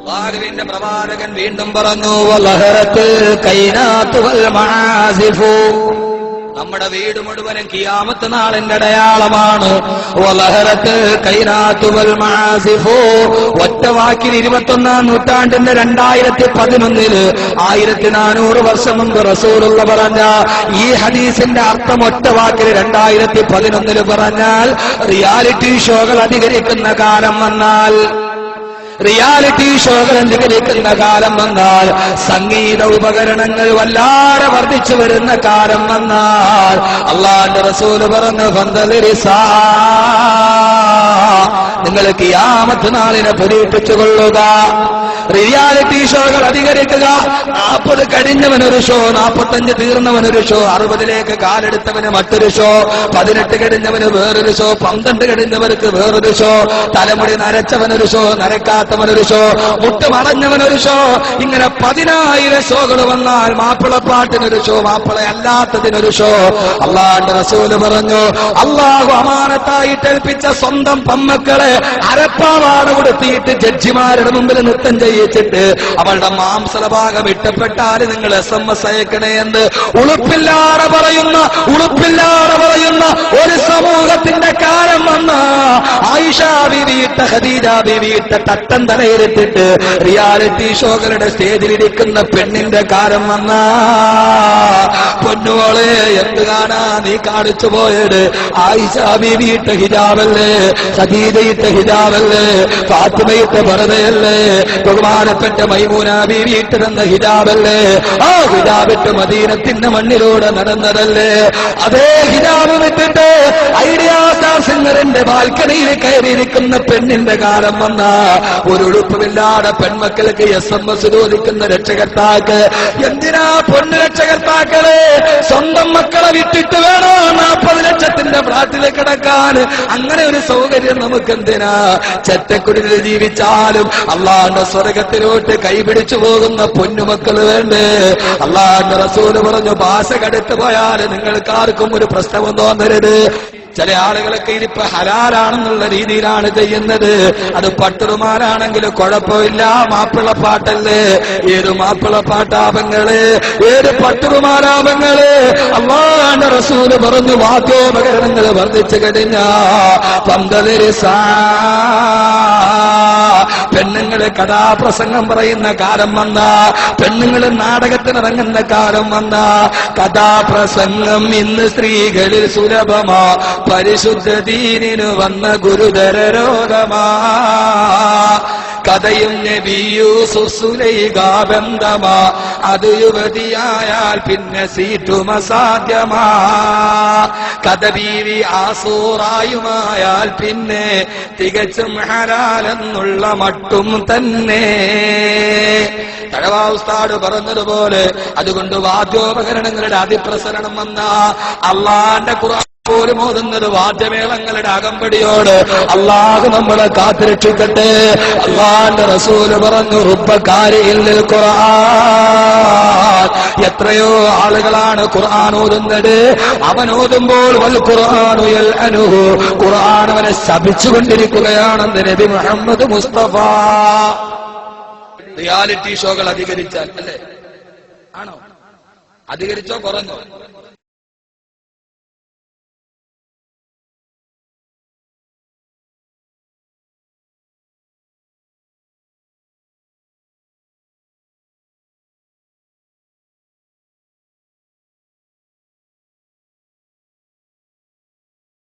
അല്ലാഹുവിന്റെ പ്രവാചകൻ വീണ്ടും പറഞ്ഞു വലഹറത്ത് കൈനാതു വൽ മആസിഫു. നമ്മുടെ വീട് മുഴുവനും ഖിയാമത്ത് നാളിന്റെ അടയാളമാണ്. വലഹറത്ത് കൈനാതു വൽ മആസിഫു. ഒറ്റ വാക്കിൽ 21-ാം നൂറ്റാണ്ടിന്റെ 2011 1400 വർഷം മുമ്പ് റസൂലുള്ള പറഞ്ഞ ഈ ഹദീസിന്റെ അർത്ഥം ഒറ്റ വാക്കിൽ 2011 പറഞ്ഞാൽ റിയാലിറ്റി ഷോകൾ അധികരിക്കുന്ന കാലം വന്നാൽ, റിയാലിറ്റി ഷോകൾ അധികരിക്കുന്ന കാലം വന്നാൽ, സംഗീത ഉപകരണങ്ങൾ വല്ലാതെ വർദ്ധിച്ചു വരുന്ന കാലം വന്നാൽ, അല്ലാഹുവിന്റെ റസൂൽ പറഞ്ഞു ഫന്തലിരിസാ, നിങ്ങൾ ഖിയാമത്ത് നാളിനെ പരീക്ഷിച്ചുകൊള്ളുക. റിയാലിറ്റി ഷോകൾ അധികരിക്കുക. 40 കഴിഞ്ഞവനൊരു ഷോ, 45 തീർന്നവനൊരു ഷോ, 60ലേക്ക് കാലെടുത്തവന് മറ്റൊരു ഷോ, 18 കഴിഞ്ഞവന് വേറൊരു ഷോ, 12 കഴിഞ്ഞവർക്ക് വേറൊരു ഷോ, തലമുടി നരച്ചവനൊരു ഷോ, നരക്കാത്തവനൊരു ഷോ, മുട്ട് മടഞ്ഞവനൊരു ഷോ, ഇങ്ങനെ 10,000 ഷോകൾ വന്നാൽ മാപ്പിളപ്പാട്ടിനൊരു ഷോ, മാപ്പിളയല്ലാത്തതിനൊരു ഷോ. അല്ലാഹുവിന്റെ റസൂല് പറഞ്ഞു, അല്ലാഹു അമാനത്തായിട്ട് ഏൽപ്പിച്ച സ്വന്തം പമ്മക്കളെ അരപ്പാവാട കൊടുത്തിട്ട് ജഡ്ജിമാരുടെ മുമ്പിൽ നൃത്തം ചെയ്യിച്ചിട്ട് അവളുടെ മാംസഭാഗം ഇഷ്ടപ്പെട്ടാൽ നിങ്ങൾ SMS അയക്കണേ എന്ന് ഉളുപ്പില്ലാതെ പറയുന്ന ഒരു സമൂഹത്തിന്റെ കാലം വന്ന ആയിഷ ബീവിയിട്ട ഖദീജ ബീവിയിട്ട തട്ടം തലയിലിട്ടിട്ട് റിയാലിറ്റി ഷോകളുടെ സ്റ്റേജിലിരിക്കുന്ന പെണ്ണിന്റെ കാലം വന്ന പൊന്നുവോളെ എന്ത് കാണാ നീ കാണിച്ചു പോയത്? ആയിഷ ബീവിയിട്ട ഹിജാബല്ലേ, ഖദീജയിട്ട ഹിജാബല്ലേ, ഫാത്തിമയിട്ട പർദയല്ലേ, ബഹുമാനപ്പെട്ട മൈമൂന ബീവി ഇട്ടിരുന്ന ഹിജാബല്ലേ, ആ ഹിജാബിട്ട് മദീനത്തിന്റെ മണ്ണിലൂടെ നടന്നതല്ലേ? അതേ ഹിജാബ് വിട്ടിട്ട് ഐഡിയ സ്റ്റാർ സിംഗറിന്റെ ബാൽക്കണിയിൽ കയറിയിരിക്കുന്ന പെണ്ണിന്റെ കാലം വന്ന ഒരു ഉടുപ്പുമില്ലാതെ പെൺമക്കൾക്ക് SMS ചോദിക്കുന്ന രക്ഷകർത്താക്ക്, എന്തിനാ പൊന്നു രക്ഷകർത്താക്കളെ സ്വന്തം മക്കളെ വിട്ടിട്ട് വേണോ 40 ലക്ഷത്തിന്റെ ഫ്ലാറ്റിൽ കിടക്കാൻ? അങ്ങനെ ഒരു സൗകര്യം നമുക്ക് എന്തിനാ? ചെറ്റക്കുടിൽ ജീവിച്ചാലും അള്ളാഹുവിന്റെ സ്വർഗത്തിലോട്ട് കൈപിടിച്ചു പോകുന്ന പൊന്നുമക്കള് വേണ്ടേ? അള്ളാഹുവിന്റെ റസൂല് പറഞ്ഞു, ഭാഷ കടുത്തു പോയാൽ നിങ്ങൾക്ക് ആർക്കും ഒരു പ്രശ്നവും തോന്നരുത്. ചില ആളുകളൊക്കെ ഇതിപ്പോ ഹലാലാണെന്നുള്ള രീതിയിലാണ് ചെയ്യുന്നത്. അത് പട്ടുറുമാലാണെങ്കിലും കുഴപ്പമില്ല, മാപ്പിളപ്പാട്ടല്ലേ. ഏത് മാപ്പിളപ്പാട്ടാപങ്ങള്, ഏത് പട്ടുറുമാലാപങ്ങള്? അല്ലാഹുവിന്റെ റസൂല് പറഞ്ഞു, വാദ്യോപകരണങ്ങൾ വർദ്ധിച്ചു കഴിഞ്ഞാ പന്തലിരിസാ, പെണ്ണുങ്ങള് കഥാപ്രസംഗം പറയുന്ന കാലം വന്ന, പെണ്ണുങ്ങള് നാടകത്തിനിറങ്ങുന്ന കാലം വന്ന, കഥാപ്രസംഗം ഇന്ന് സ്ത്രീകളിൽ സുലഭമാ, പരിശുദ്ധ ദീനിനു വന്ന ഗുരുതര രോഗമാ. കഥയും നബിയൂസുലൈഖാ ബന്ധമാ, അത് യുവതിയായാൽ പിന്നെ സീറ്റും അസാധ്യമാ. കഥ ബീവി ആസൂറായുമായാൽ പിന്നെ തികച്ചും ഹലാലെന്നുള്ള മട്ടും തന്നെ. തഴവാ ഉസ്താദ് പറഞ്ഞതുപോലെ അതുകൊണ്ട് വാദ്യോപകരണങ്ങളുടെ അതിപ്രസരണം വന്ന അള്ളാന്റെ ഖുർആൻ പോലും ഓതുന്നത് വാദ്യമേളങ്ങളുടെ അകമ്പടിയോട്. അള്ളാഹു നമ്മളെ കാത്തുരക്ഷിക്കട്ടെ. അള്ളാന്റെ റസൂല് പറഞ്ഞു, റുബ്ബക്കാരിയിൽ ഖുർആൻ, എത്രയോ ആളുകളാണ് ഖുർആൻ ഓതുന്നത്. അവൻ ഓതുമ്പോൾ വൽ ഖുർആനു യൽഅനുഹു, ഖുർആൻ അവനെ ശപിച്ചുകൊണ്ടിരിക്കുകയാണെന്ന് നബി മുഹമ്മദ് മുസ്തഫ. റിയാലിറ്റി ഷോകൾ അധികരിച്ചാൽ അല്ലേ? ആണോ? അധികരിച്ചോ കുറഞ്ഞോ?